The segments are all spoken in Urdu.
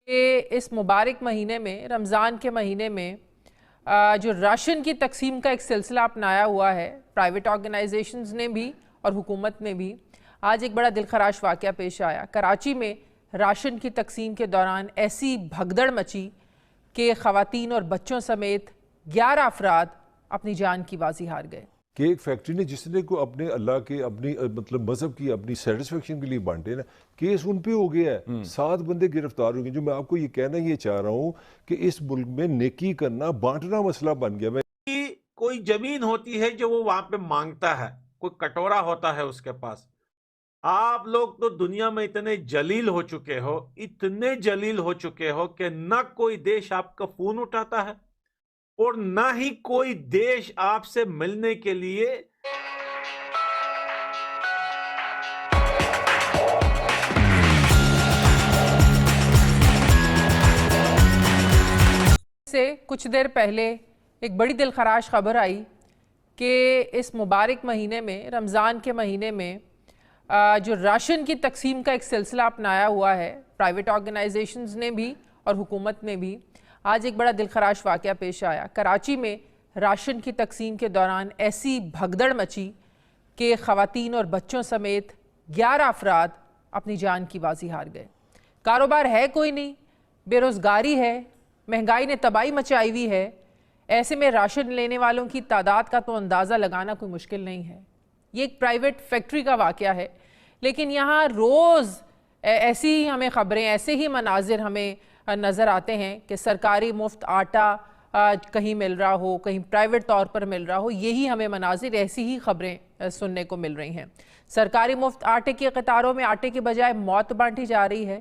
کہ اس مبارک مہینے میں رمضان کے مہینے میں جو راشن کی تقسیم کا ایک سلسلہ اپنایا ہوا ہے پرائیویٹ آرگنائزیشنز نے بھی اور حکومت نے بھی، آج ایک بڑا دلخراش واقعہ پیش آیا۔ کراچی میں راشن کی تقسیم کے دوران ایسی بھگدڑ مچی کہ خواتین اور بچوں سمیت 11 افراد اپنی جان کی بازی ہار گئے۔ کہ ایک فیکٹری نے جس نے کو اپنے اللہ کے اپنی مطلب مذہب کی اپنی سیٹسفیکشن کے لیے بانٹے نا، کیس ان پہ ہو گیا ہے، 7 بندے گرفتار ہو گئے۔ جو میں آپ کو یہ کہنا یہ چاہ رہا ہوں کہ اس ملک میں نیکی کرنا بانٹنا مسئلہ بن گیا۔ کوئی زمین ہوتی ہے جو وہ وہاں پہ مانگتا ہے، کوئی کٹورا ہوتا ہے اس کے پاس۔ آپ لوگ تو دنیا میں اتنے جلیل ہو چکے ہو، اتنے جلیل ہو چکے ہو کہ نہ کوئی دیش آپ کا فون اٹھاتا ہے اور نہ ہی کوئی دیش آپ سے ملنے کے لیے سے کچھ دیر پہلے ایک بڑی دلخراش خبر آئی کہ اس مبارک مہینے میں رمضان کے مہینے میں جو راشن کی تقسیم کا ایک سلسلہ اپنایا ہوا ہے پرائیویٹ آرگنائزیشنز نے بھی اور حکومت نے بھی، آج ایک بڑا دلخراش واقعہ پیش آیا۔ کراچی میں راشن کی تقسیم کے دوران ایسی بھگدڑ مچی کہ خواتین اور بچوں سمیت 11 افراد اپنی جان کی بازی ہار گئے۔ کاروبار ہے کوئی نہیں، بے روزگاری ہے، مہنگائی نے تباہی مچائی ہوئی ہے۔ ایسے میں راشن لینے والوں کی تعداد کا تو اندازہ لگانا کوئی مشکل نہیں ہے۔ یہ ایک پرائیویٹ فیکٹری کا واقعہ ہے، لیکن یہاں روز ایسی ہی ہمیں خبریں، ایسے ہی مناظر ہمیں نظر آتے ہیں کہ سرکاری مفت آٹا کہیں مل رہا ہو، کہیں پرائیویٹ طور پر مل رہا ہو، یہی ہمیں مناظر، ایسی ہی خبریں سننے کو مل رہی ہیں۔ سرکاری مفت آٹے کی قطاروں میں آٹے کے بجائے موت بانٹی جا رہی ہے۔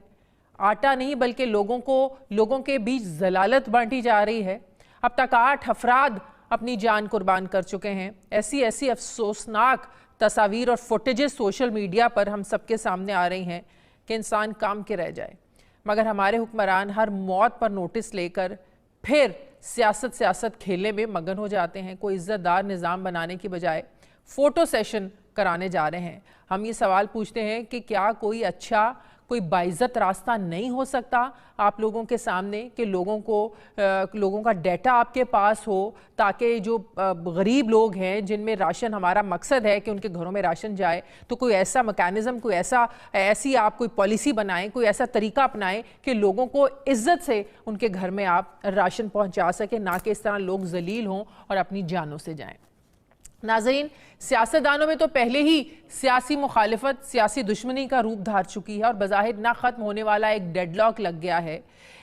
آٹا نہیں بلکہ لوگوں کے بیچ ذلالت بانٹی جا رہی ہے۔ اب تک 8 افراد اپنی جان قربان کر چکے ہیں۔ ایسی افسوسناک تصاویر اور فوٹیجز سوشل میڈیا پر ہم سب کے سامنے آ رہی ہیں کہ انسان کام کے رہ جائے، مگر ہمارے حکمران ہر موت پر نوٹس لے کر پھر سیاست کھیلنے میں مگن ہو جاتے ہیں۔ کوئی عزت دار نظام بنانے کی بجائے فوٹو سیشن کرانے جا رہے ہیں۔ ہم یہ سوال پوچھتے ہیں کہ کیا کوئی باعزت راستہ نہیں ہو سکتا آپ لوگوں کے سامنے کہ لوگوں کا ڈیٹا آپ کے پاس ہو، تاکہ جو غریب لوگ ہیں جن میں راشن، ہمارا مقصد ہے کہ ان کے گھروں میں راشن جائے، تو کوئی ایسا میکانزم، ایسی آپ کوئی پالیسی بنائیں، کوئی ایسا طریقہ اپنائیں کہ لوگوں کو عزت سے ان کے گھر میں آپ راشن پہنچا سکیں، نہ کہ اس طرح لوگ ذلیل ہوں اور اپنی جانوں سے جائیں۔ ناظرین، سیاستدانوں میں تو پہلے ہی سیاسی مخالفت سیاسی دشمنی کا روپ دھار چکی ہے اور بظاہر نہ ختم ہونے والا ایک ڈیڈ لاک لگ گیا ہے۔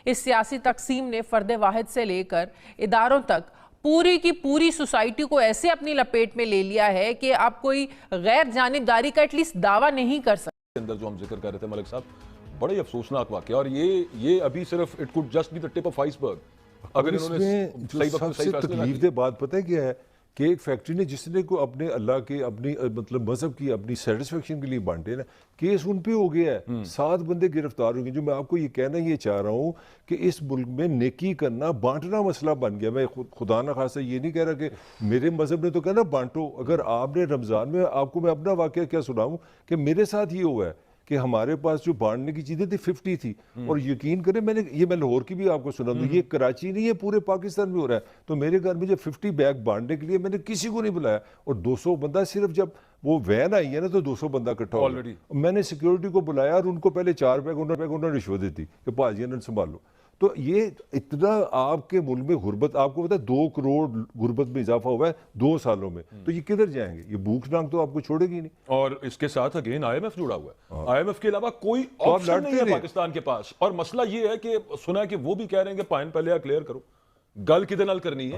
اس سیاسی تقسیم نے فرد واحد سے لے کر اداروں تک پوری کی پوری سوسائٹی کو ایسے اپنی لپیٹ میں لے لیا ہے کہ آپ کوئی غیر جانبداری کا ایٹ لیسٹ دعویٰ نہیں کر سکتے۔ اندر جو ہم ذکر کر رہے تھے ملک صاحب، بڑے افسوسناک واقعہ، اور یہ ابھی صرف it could just be the tip of iceberg. اگر اس میں سب سے تکلیف دہ بات پتہ ہے کیا ہے کہ ایک فیکٹری نے جس نے کو اپنے اللہ کے اپنی مطلب مذہب کی اپنی سیٹسفیکشن کے لیے بانٹے نا، کیس ان پہ ہو گیا ہے، 7 بندے گرفتار ہو گئے۔ جو میں آپ کو یہ کہنا یہ چاہ رہا ہوں کہ اس ملک میں نیکی کرنا بانٹنا مسئلہ بن گیا۔ میں خدا نہ خواستہ یہ نہیں کہہ رہا کہ میرے مذہب نے تو کہنا بانٹو۔ اگر آپ نے رمضان میں، آپ کو میں اپنا واقعہ کیا سناؤں کہ میرے ساتھ یہ ہوا ہے کہ ہمارے پاس جو بانٹنے کی چیزیں تھی 50 تھی، اور یقین کریں میں لاہور کی بھی آپ کو سنا دوں، یہ کراچی نہیں ہے، پورے پاکستان میں ہو رہا ہے۔ تو میرے گھر میں جب 50 بیگ بانٹنے کے لیے میں نے کسی کو نہیں بلایا، اور 200 بندہ صرف جب وہ وین آئی ہے نا تو 200 بندہ اکٹھا ہو گیا۔ میں نے سیکیورٹی کو بلایا اور ان کو پہلے 4 بیگ انہوں نے رشوت دی تھی کہ پاجی انہوں نے سنبھالو۔ تو یہ اتنا آپ کے ملک میں غربت، آپ کو پتا ہے 2 کروڑ غربت میں اضافہ ہوا ہے 2 سالوں میں، تو یہ کدھر جائیں گے؟ یہ بھوک ناک تو آپ کو چھوڑے گی نہیں۔ اور اس کے ساتھ اگین آئی ایم ایف جڑا ہوا ہے۔ آئی ایم ایف کے علاوہ کوئی آپشن نہیں ہے پاکستان کے پاس، اور مسئلہ یہ ہے کہ سنا ہے کہ وہ بھی کہہ رہے ہیں کہ پائن پہلے کلیئر کرو، گل کدھر نال کرنی ہے۔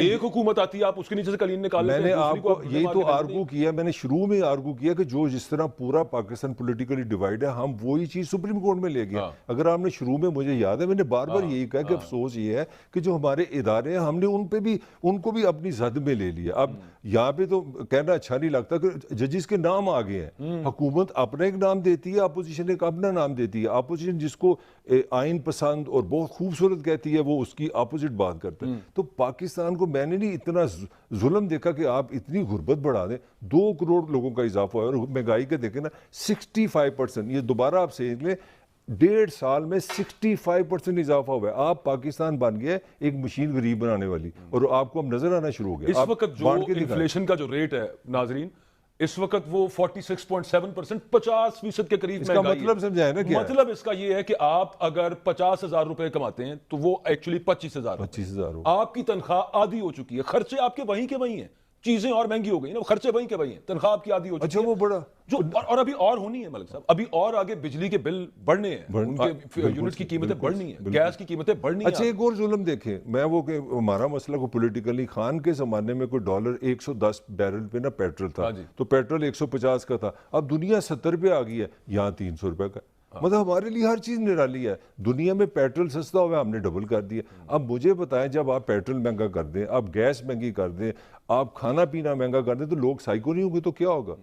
ایک حکومت آتی ہے، آپ اس کے نیچے سے کلین نکال لیتے ہیں۔ میں نے آپ کو یہی تو آرگو کیا، میں نے شروع میں آرگو کیا کہ جس طرح پورا پاکستان پولیٹیکلی ڈیوائیڈ ہے، ہم وہی چیز سپریم کورٹ میں لے گئے۔ اگر آپ نے شروع میں، مجھے یاد ہے میں نے بار بار یہی کہا کہ افسوس یہ ہے کہ جو ہمارے ادارے ہیں ہم نے ان کو بھی اپنی زد میں لے لیا۔ اب یہاں پہ تو کہنا اچھا نہیں لگتا کہ ججز کے نام آ گئے ہیں، حکومت اپنا ایک نام دیتی ہے، اپوزیشن ایک اپنا نام دیتی ہے۔ اپوزیشن جس کو آئین پسند اور بہت خوبصورت کہتی ہے وہ اس کی اپوزٹ بات کرتا ہے۔ تو پاکستان کو میں نے نہیں اتنا ظلم دیکھا کہ آپ اتنی غربت بڑھا دیں۔ 2 کروڑ لوگوں کا اضافہ ہے، اور مہنگائی کا دیکھیں نا 65%۔ یہ دوبارہ آپ سمجھ لیں 1.5 سال میں 65% اضافہ ہوا ہے. آپ پاکستان بن گیا ہے ایک مشین غریب بنانے والی, اور آپ کو اب نظر آنا شروع ہو گیا. اس وقت جو انفلیشن کا جو ریٹ ہے ناظرین, اس وقت وہ 46.7%, 50% کے قریب. اس کا مطلب سمجھائے نا کیا ہے؟ مطلب اس کا یہ ہے کہ آپ اگر 50,000 روپے کماتے ہیں تو وہ ایکچولی 25,000. آپ کی تنخواہ آدھی ہو چکی ہے, خرچے آپ کے وہیں کے وہیں ہیں, چیزیں اور مہنگی ہو گئی نا, خرچے وہیں کے وہیں ہیں, تنخواہ آپ کی آدھی ہو چکی ہے. اچھا وہ بڑا جو اور ابھی اور ہونی ہے ملک صاحب, ابھی اور آگے بجلی کے بل بڑھنے ہیں, ان کے یونٹ کی قیمتیں بڑھنی ہیں, گیس کی قیمتیں بڑھنی ہیں. اچھا ایک اور ظلم دیکھیں, میں وہ کہ ہمارا مسئلہ کو پولیٹیکلی, خان کے زمانے میں کوئی ڈالر 110 بیرل پہ نا پیٹرول تھا, تو پیٹرول 150 کا تھا, اب دنیا 70 پہ آ گئی ہے, یہاں 300 روپے کا. مطلب ہمارے لیے ہر چیز نرالی ہے. دنیا میں پیٹرول سستا ہوا ہے, ہم نے ڈبل کر دیا. اب مجھے بتائیں, جب آپ پیٹرول مہنگا کر دیں, آپ گیس مہنگی کر دیں, آپ کھانا پینا مہنگا کر دیں, تو لوگ سائیکو نہیں ہوں گے تو کیا ہوگا؟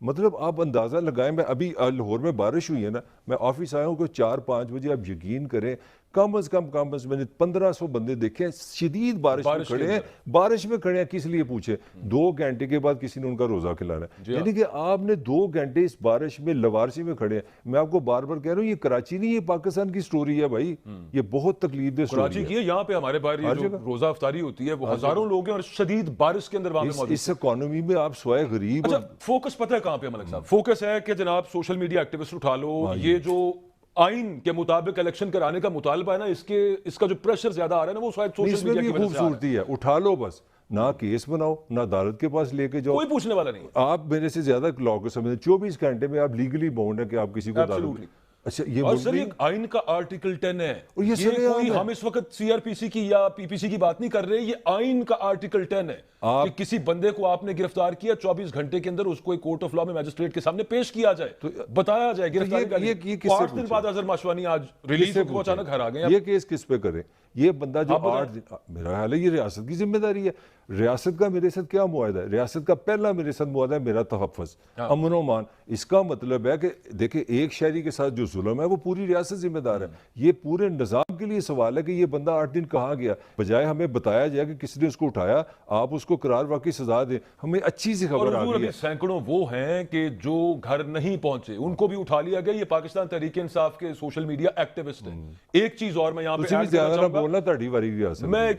مطلب آپ اندازہ لگائیں. میں ابھی لاہور میں بارش ہوئی ہے نا, میں آفس آیا ہوں کہ 4-5 بجے, آپ یقین کریں کم از کم میں نے 1500 بندے دیکھے ہیں شدید بارش میں کھڑے ہیں. بارش میں کھڑے ہیں کس لیے پوچھے؟ 2 گھنٹے کے بعد کسی نے ان کا روزہ کھلانا ہے. یعنی کہ آپ نے 2 گھنٹے اس بارش میں لوارسی میں کھڑے ہیں. میں آپ کو بار بار کہہ رہا ہوں, یہ کراچی نہیں, یہ پاکستان کی سٹوری ہے بھائی, یہ بہت تکلیف دہ سٹوری ہے. کراچی کی ہے, یہاں پہ ہمارے باہر جو روزہ افطاری ہوتی ہے وہ ہزاروں لوگ ہیں, اور شدید بارش کے اندر وہاں پہ موجود. اس اکانومی میں آپ سوائے غریب. اچھا فوکس پتہ ہے کہاں پہ ملک صاحب؟ فوکس ہے کہ جناب سوشل میڈیا ایکٹیوسٹ اٹھا لو, یہ جو آئین کے مطابق الیکشن کرانے کا مطالبہ ہے نا, اس کا جو پریشر زیادہ آ رہا ہے نا, وہ شاید سوشل میڈیا کی وجہ سے خوبصورتی ہے. اٹھا لو بس, نہ کیس بناؤ, نہ عدالت کے پاس لے کے جاؤ, کوئی پوچھنے والا نہیں. آپ میرے سے زیادہ لاء کو سمجھیں, 24 گھنٹے میں آپ لیگلی باؤنڈ ہیں کہ آپ کسی کو عدالت. اچھا یہ اور سر یہ آئین کا آرٹیکل 10 ہے, یہ کوئی ہم اس وقت سی آر پی سی کی یا پی پی سی کی بات نہیں کر رہے, یہ آئین کا آرٹیکل 10 ہے کہ کسی بندے کو آپ نے گرفتار کیا, 24 گھنٹے کے اندر اس کو ایک کورٹ آف لاء میں میجسٹریٹ کے سامنے پیش کیا جائے, بتایا جائے گرفتاری کا. 8 دن بعد اظہر ماشوانی آج ریلیز ہو کے اچانک گھر آ گئے. یہ کیس کس پہ کریں؟ یہ بندہ جو 8 دن, میرا خیال ہے یہ ریاست کی ذمہ داری ہے. ریاست کا میرے ساتھ کیا معاہدہ ہے؟ ریاست کا پہلا میرے ساتھ معاہدہ ہے میرا تحفظ, امن و امان. اس کا مطلب ہے کہ دیکھیں ایک شہری کے ساتھ جو ظلم ہے وہ پوری ریاست ذمہ دار ہے. یہ پورے نظام کے لیے سوال ہے کہ یہ بندہ 8 دن کہاں گیا, بجائے ہمیں بتایا جائے کہ کس نے اس کو اٹھایا, آپ اس کو قرار واقعی سزا دیں. ہمیں اچھی سی خبر آ گئی ہے. سینکڑوں وہ ہیں کہ جو گھر نہیں پہنچے, ان کو بھی اٹھا لیا گیا. یہ پاکستان تحریک انصاف کے سوشل میڈیا ایکٹیوسٹ ہیں. ایک چیز اور میں یہاں پہ ایڈ کرنا چاہوں گا, بولنا تہاڈی واری ریاست میں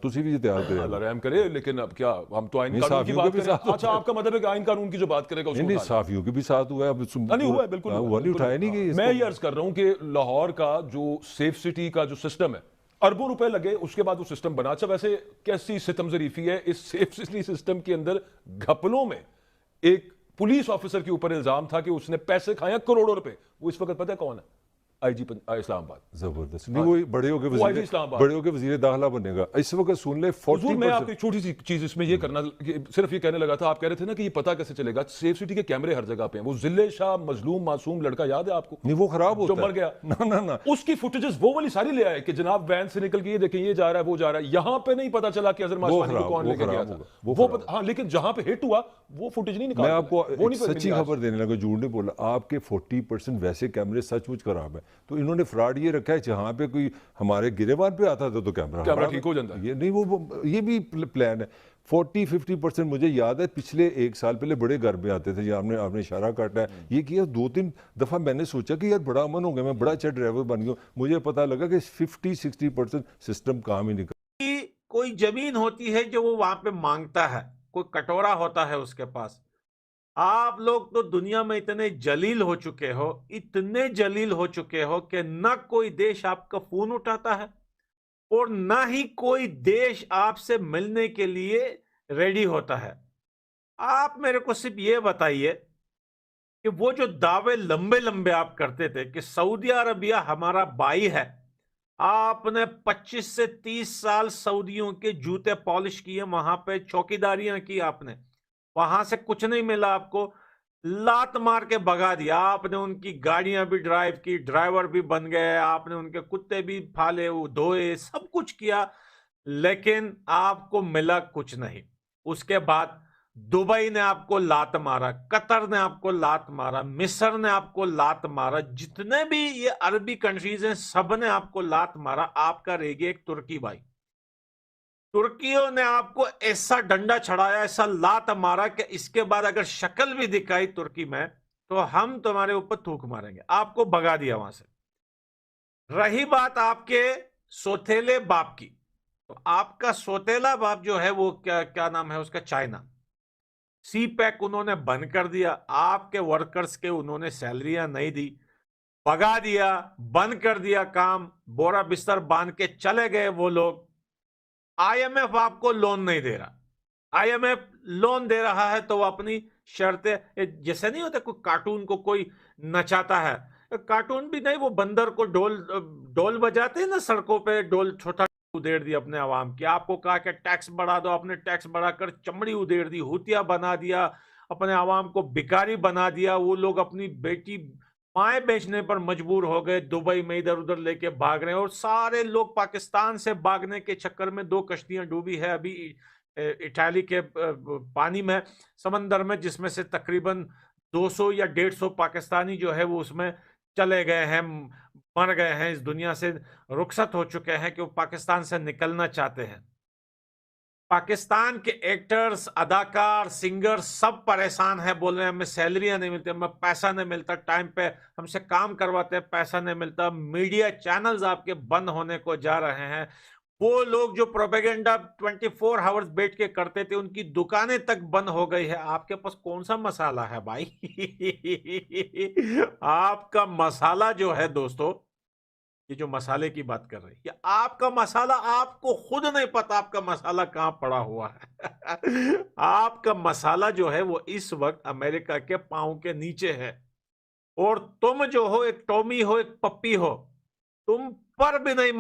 تسی بھی تیار کریں, اللہ رحم کرے. لیکن اب کیا ہم تو آئین قانون کی بات کریں. اچھا آپ کا مطلب ہے کہ آئین قانون کی جو بات کرے گا اس نہیں, صحافیوں کے بھی ساتھ ہوا ہے. نہیں ہوا ہے, بالکل اٹھایا نہیں گئی. میں یہ عرض کر رہا ہوں کہ لاہور کا جو سیف سٹی کا جو سسٹم ہے, اربوں روپے لگے اس کے بعد وہ سسٹم بنا. اچھا ویسے کیسی ستم ظریفی ہے اس سیف سٹی سسٹم کے اندر, گھپلوں میں ایک پولیس آفیسر کے اوپر الزام تھا کہ اس نے پیسے کھائے ہیں کروڑوں روپے. وہ اس وقت پتہ ہے کون ہے؟ آئی جی اسلام آباد. زبردست. نہیں وہ بڑے ہو کے وزیر داخلہ بنے گا اس وقت. سن لے 40%. میں آپ کو چھوٹی سی چیز اس میں یہ کرنا, صرف یہ کہنے لگا تھا, آپ کہہ رہے تھے نا کہ یہ پتہ کیسے چلے گا. سیف سٹی کے کیمرے ہر جگہ پہ ہیں. وہ ذلے شاہ مظلوم معصوم لڑکا یاد ہے آپ کو؟ نہیں وہ خراب ہوتا ہے, جو مر گیا. نہ اس کی فوٹیجز وہ والی ساری لے آئے کہ جناب وین سے نکل کے یہ دیکھیں یہ جا رہا ہے وہ جا رہا ہے. یہاں پہ نہیں پتا چلا کہ اظہر ماشوانی کو کون لے کے گیا تھا وہ. ہاں لیکن جہاں پہ ہٹ ہوا وہ فوٹیج نہیں نکالا. میں آپ کو سچی خبر دینے لگا, جھوٹ نہیں بولا. آپ کے 40% ویسے کیمرے سچ مچ خراب ہیں. تو انہوں نے فراڈ یہ رکھا ہے جہاں پہ کوئی ہمارے گریوان پہ آتا تھا تو کیمرہ ٹھیک ہو جاتا ہے. یہ نہیں, وہ یہ بھی پلان ہے. 40-50% مجھے یاد ہے پچھلے 1 سال پہلے بڑے گھر پہ آتے تھے. آپ نے اشارہ کاٹا ہے. یہ کیا 2-3 دفعہ میں نے سوچا کہ یار بڑا امن ہو گیا, میں بڑا اچھا ڈرائیور بن گیا. مجھے پتا لگا کہ 50-60% سسٹم کام ہی نہیں کرتا. کوئی زمین ہوتی ہے جو وہ وہاں پہ مانگتا ہے, کوئی کٹورا ہوتا ہے اس کے پاس. آپ لوگ تو دنیا میں اتنے جلیل ہو چکے ہو, اتنے جلیل ہو چکے ہو کہ نہ کوئی دیش آپ کا فون اٹھاتا ہے اور نہ ہی کوئی دیش آپ سے ملنے کے لیے ریڈی ہوتا ہے. آپ میرے کو صرف یہ بتائیے کہ وہ جو دعوے لمبے لمبے آپ کرتے تھے کہ سعودی عربیہ ہمارا بھائی ہے, آپ نے 25 سے 30 سال سعودیوں کے جوتے پالش کیے, وہاں پہ چوکیداریاں کی آپ نے, وہاں سے کچھ نہیں ملا آپ کو, لات مار کے بھگا دیا. آپ نے ان کی گاڑیاں بھی ڈرائیو کی, ڈرائیور بھی بن گئے, آپ نے ان کے کتے بھی پھالے دھوئے, سب کچھ کیا, لیکن آپ کو ملا کچھ نہیں. اس کے بعد دبئی نے آپ کو لات مارا, قطر نے آپ کو لات مارا, مصر نے آپ کو لات مارا, جتنے بھی یہ عربی کنٹریز ہیں سب نے آپ کو لات مارا. آپ کا رہ گیا ایک ترکی بھائی. ترکیوں نے آپ کو ایسا ڈنڈا چھڑایا, ایسا لات مارا کہ اس کے بعد اگر شکل بھی دکھائی ترکی میں تو ہم تمہارے اوپر تھوک ماریں گے. آپ کو بھگا دیا وہاں سے. رہی بات آپ کے سوتیلے باپ کی، تو آپ کا سوتیلا باپ جو ہے وہ کیا نام ہے اس کا، چائنا. سی پیک انہوں نے بند کر دیا، آپ کے ورکرز کے انہوں نے سیلریاں نہیں دی، بھگا دیا، بند کر دیا کام، بورا بستر باندھ کے چلے گئے وہ لوگ. آئی ایم ایف آپ کو لون نہیں دے رہا. آئی ایم ایف لون دے رہا ہے تو وہ اپنی شرطیں، جیسے نہیں ہوتا کوئی کارٹون کو کوئی نچاتا ہے، کارٹون بھی نہیں، وہ بندر کو ڈول بجاتے ہیں نا سڑکوں پہ، ڈول چھوٹا ادھیڑ دی اپنے عوام کی. آپ کو کہا کہ ٹیکس بڑھا دو، اپنے ٹیکس بڑھا کر چمڑی ادھیڑ دی، ہوتیا بنا دیا، اپنے عوام کو بیکاری بنا دیا. وہ لوگ اپنی بیٹی مائیں بیچنے پر مجبور ہو گئے، دبئی میں ادھر ادھر لے کے بھاگ رہے ہیں. اور سارے لوگ پاکستان سے بھاگنے کے چکر میں 2 کشتیاں ڈوبی ہے ابھی اٹالی کے پانی میں، سمندر میں، جس میں سے تقریباً 200 یا 150 پاکستانی جو ہے وہ اس میں چلے گئے ہیں، مر گئے ہیں، اس دنیا سے رخصت ہو چکے ہیں کہ وہ پاکستان سے نکلنا چاہتے ہیں. پاکستان کے ایکٹرز، اداکار، سنگر سب پریشان ہیں، بول رہے ہیں ہمیں سیلریاں نہیں ملتی، ہمیں پیسہ نہیں ملتا، ٹائم پہ ہم سے کام کرواتے ہیں پیسہ نہیں ملتا. میڈیا چینلز آپ کے بند ہونے کو جا رہے ہیں. وہ لوگ جو پروپیگنڈا 24 آورز بیٹھ کے کرتے تھے ان کی دکانیں تک بند ہو گئی ہے. آپ کے پاس کون سا مسالہ ہے بھائی؟ آپ کا مسالہ جو ہے دوستو، یہ جو مسالے کی بات کر رہے ہیں، یہ آپ کا مسالہ آپ کو خود نہیں پتا آپ کا مسالہ کہاں پڑا ہوا ہے. آپ کا مسالہ جو ہے وہ اس وقت امریکہ کے پاؤں کے نیچے ہے. اور تم جو ہو ایک ٹومی ہو، ایک پپی ہو، تم پر بھی نہیں